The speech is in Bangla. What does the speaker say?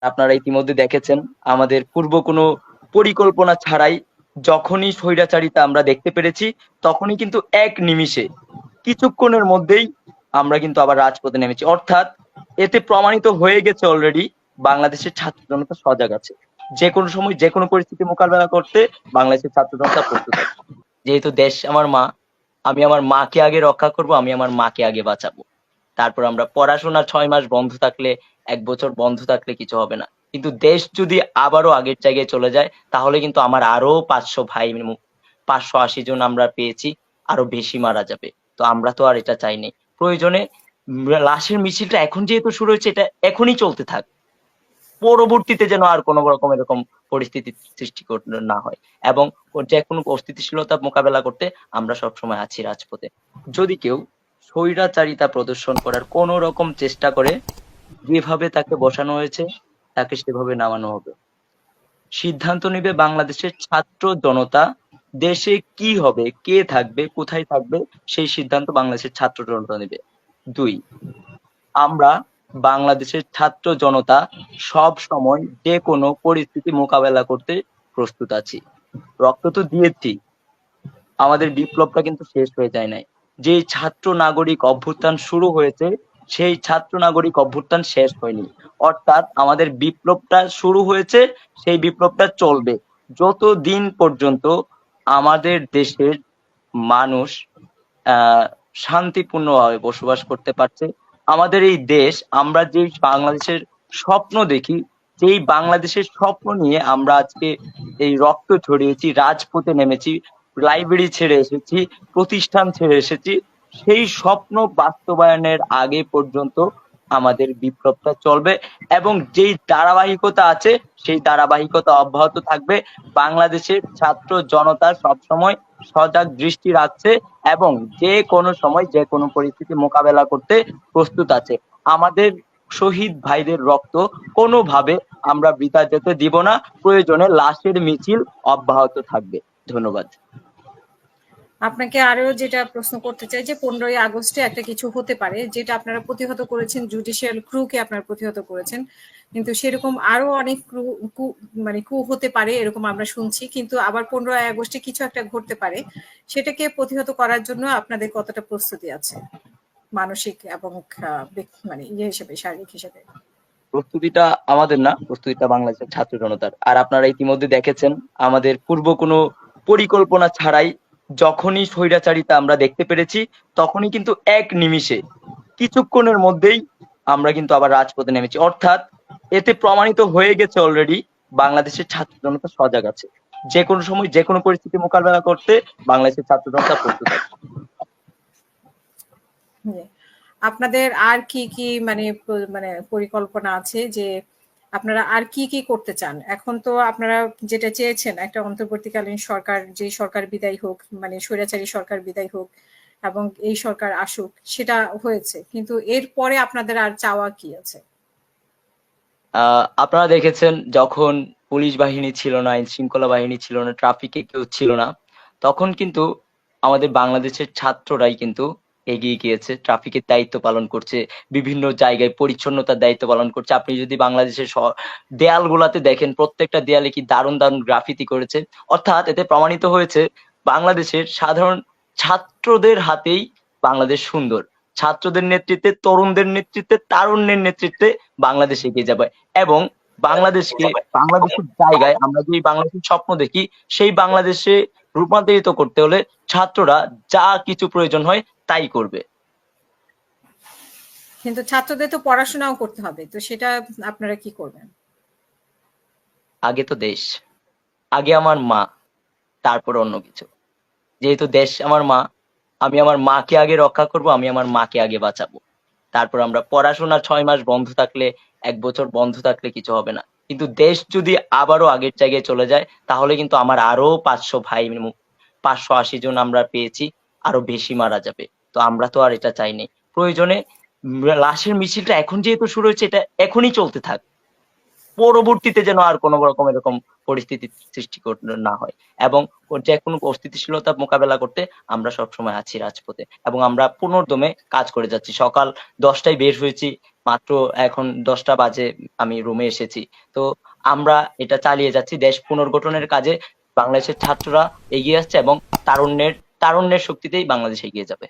আপনারা ইতিমধ্যে দেখেছেন আমাদের পূর্ব কোনো পরিকল্পনা ছাড়াই যখনই স্বৈরাচারিতা আমরা দেখতে পেরেছি, তখনই কিন্তু এক নিমিষে কিছুক্ষণের মধ্যেই আমরা কিন্তু আবার রাজপথে নেমেছি। অর্থাৎ এতে প্রমাণিত হয়ে গেছে অলরেডি বাংলাদেশের ছাত্র জনতা সজাগ আছে। যেকোনো সময় যেকোনো পরিস্থিতি মোকাবেলা করতে বাংলাদেশের ছাত্র জনতা প্রস্তুত আছে। যেহেতু দেশ আমার মা, আমি আমার মাকে আগে রক্ষা করব, আমি আমার মাকে আগে বাঁচাবো। তারপর আমরা পড়াশোনা ৬ মাস বন্ধ থাকলে, ১ বছর বন্ধ থাকলে কিছু হবে না। কিন্তু দেশ যদি আবারও আগের জায়গায় চলে যায়, তাহলে কিন্তু আমার আরো ৫০০ ভাই ৫৮০ জন আমরা পেয়েছি, আরো বেশি মারা যাবে। তো আমরা তো আর এটা চাই নাই। প্রয়োজনে লাশের মিছিলটা এখন যেহেতু শুরু হয়েছে, এটা এখনই চলতে থাক। পরবর্তীতে যেন আর কোনো রকম এরকম পরিস্থিতি সৃষ্টি না হয়, এবং যে কোনো অস্থিতিশীলতা মোকাবেলা করতে আমরা সবসময় আছি রাজপথে। যদি কেউ স্বৈরাচারিতা প্রদর্শন করার কোন রকম চেষ্টা করে, যেভাবে তাকে বসানো হয়েছে তাকে সেভাবে নামানো হবে। সিদ্ধান্ত নিবে বাংলাদেশের ছাত্র জনতা। দেশে কি হবে, কে থাকবে, কোথায় থাকবে, সেই সিদ্ধান্ত বাংলাদেশের ছাত্র জনতা নেবে। ২, আমরা বাংলাদেশের ছাত্র জনতা সব সময় যে কোনো পরিস্থিতি মোকাবেলা করতে প্রস্তুত আছি। রক্ত তো দিয়েছি, আমাদের বিপ্লবটা কিন্তু শেষ হয়ে যায় নাই। যে ছাত্র নাগরিক অভ্যুত্থান শুরু হয়েছে, সেই ছাত্র নাগরিক অভ্যুত্থান শেষ হয়নি। অর্থাৎ আমাদের বিপ্লবটা শুরু হয়েছে, সেই বিপ্লবটা চলবে যতদিন পর্যন্ত আমাদের দেশের মানুষ আহ শান্তিপূর্ণভাবে বসবাস করতে পারছে। আমাদের এই দেশ, আমরা যে বাংলাদেশের স্বপ্ন দেখি, যেই বাংলাদেশের স্বপ্ন নিয়ে আমরা আজকে এই রক্ত ঝরিয়েছি, রাজপথে নেমেছি, লাইব্রেরি ছেড়ে এসেছি, প্রতিষ্ঠান ছেড়ে এসেছি, সেই স্বপ্ন বাস্তবায়নের আগে পর্যন্ত আমাদের বিপ্লবটা চলবে, এবং যেই ধারাবাহিকতা আছে সেই ধারাবাহিকতা অব্যাহত থাকবে। বাংলাদেশের ছাত্র জনতা সবসময় সজাগ দৃষ্টি রাখছে এবং যে কোনো সময় যে কোনো পরিস্থিতি মোকাবেলা করতে প্রস্তুত আছে। আমাদের শহীদ ভাইদের রক্ত কোনোভাবে আমরা বৃথা যেতে দিব না। প্রয়োজনে লাশের মিছিল অব্যাহত থাকবে। ধন্যবাদ। আপনাকে আরো যেটা প্রশ্ন করতে চাই যে 15ই আগস্টে একটা কিছু হতে পারে, যেটা আপনারা প্রতিহত করেছেন, জুডিশিয়াল ক্রুকে আপনারা প্রতিহত করেছেন, কিন্তু সেরকম আরো অনেক মানে ক্রু হতে পারে এরকম আমরা শুনছি, কিন্তু আবার 15ই আগস্টে কিছু একটা ঘটতে পারে। সেটাকে প্রতিহত করার জন্য আপনাদের কতটা প্রস্তুতি আছে মানসিক এবং মানে হিসেবে, শারীরিক হিসেবে? প্রস্তুতিটা আমাদের না, প্রস্তুতিটা বাংলাদেশের ছাত্র জনতার। আর আপনারা ইতিমধ্যে দেখেছেন আমাদের পূর্ব কোনো পরিকল্পনা ছাড়াই যখনই স্বৈরাচারিতা আমরা দেখতে পেরেছি, তখনই কিন্তু এক নিমিষে কিছুক্ষণের মধ্যেই আমরা কিন্তু আবার রাজপথে নেমেছি। অর্থাৎ এতে প্রমাণিত হয়ে গেছে অলরেডি বাংলাদেশের ছাত্র জনতা সজাগ আছে। যে কোনো সময় যে কোনো পরিস্থিতি মোকাবেলা করতে বাংলাদেশের ছাত্র জনতা প্রস্তুত আছে। আপনাদের আর কি কি মানে মানে পরিকল্পনা আছে, যে আপনারা আর কি কি করতে চান? এখন তো আপনারা যেটা চেয়েছেন একটা অন্তর্বর্তীকালীন সরকার, যে সরকার বিদায় হোক, মানে স্বৈরাচারী সরকার বিদায় হোক এবং এই সরকার আসুক, সেটা হয়েছে, কিন্তু এর পরে আপনাদের আর চাওয়া কি আছে? আপনারা দেখেছেন যখন পুলিশ বাহিনী ছিল না, আইন শৃঙ্খলা বাহিনী ছিল না, ট্রাফিকে কেউ ছিল না, তখন কিন্তু আমাদের বাংলাদেশের ছাত্ররাই কিন্তু এগিয়ে গিয়েছে, ট্রাফিকের দায়িত্ব পালন করছে, বিভিন্ন জায়গায় পরিচ্ছন্নতার দায়িত্ব পালন করছে। আপনি যদি বাংলাদেশের দেয়ালগুলাতে দেখেন, প্রত্যেকটা দেয়ালে কি দারুণ দারুণ গ্রাফিতি করেছে। অর্থাৎ এতে প্রমাণিত হয়েছে বাংলাদেশের সাধারণ ছাত্রদের হাতেই বাংলাদেশ সুন্দর। ছাত্রদের নেতৃত্বে, তরুণদের নেতৃত্বে, তারুণ্যের নেতৃত্বে বাংলাদেশ এগিয়ে যাবে। এবং বাংলাদেশের জায়গায় আমরা যে বাংলাদেশের স্বপ্ন দেখি, সেই বাংলাদেশে রূপান্তরিত করতে হলে ছাত্ররা যা কিছু প্রয়োজন হয় তাই করবে। কিন্তু ছাত্রদের তো পড়াশোনাও করতে হবে, তো সেটা আপনারা কি করবেন? আগে তো দেশ, আগে আমার মা, তারপর অন্য কিছু। যেহেতু দেশ আমার মা, আমি আমার মাকে আগে রক্ষা করব, আমি আমার মাকে আগে বাঁচাবো। তারপর আমরা পড়াশোনা ৬ মাস বন্ধ থাকলে, ১ বছর বন্ধ থাকলে কিছু হবে না। কিন্তু দেশ যদি আবারও আগের জায়গায় চলে যায়, তাহলে কিন্তু আমার আরো ৫০০ ভাই ৫৮০ জন আমরা পেয়েছি, আরো বেশি মারা যাবে। তো আমরা তো আর এটা চাই নাই। প্রয়োজনে লাশের মিছিলটা এখন যেহেতু শুরু হয়েছে, এটা এখনই চলতে থাক। পরবর্তীতে যেন আর কোনো রকম এরকম পরিস্থিতি সৃষ্টি না হয়, এবং যে কোনো অস্থিতিশীলতা মোকাবেলা করতে আমরা সবসময় আছি রাজপথে, এবং আমরা পুনর্দমে কাজ করে যাচ্ছি। সকাল ১০টায় বের হয়েছি, মাত্র এখন 10টা বাজে আমি রুমে এসেছি। তো আমরা এটা চালিয়ে যাচ্ছি, দেশ পুনর্গঠনের কাজে বাংলাদেশের ছাত্ররা এগিয়ে আসছে এবং তারুণ্যের শক্তিতেই বাংলাদেশ এগিয়ে যাবে।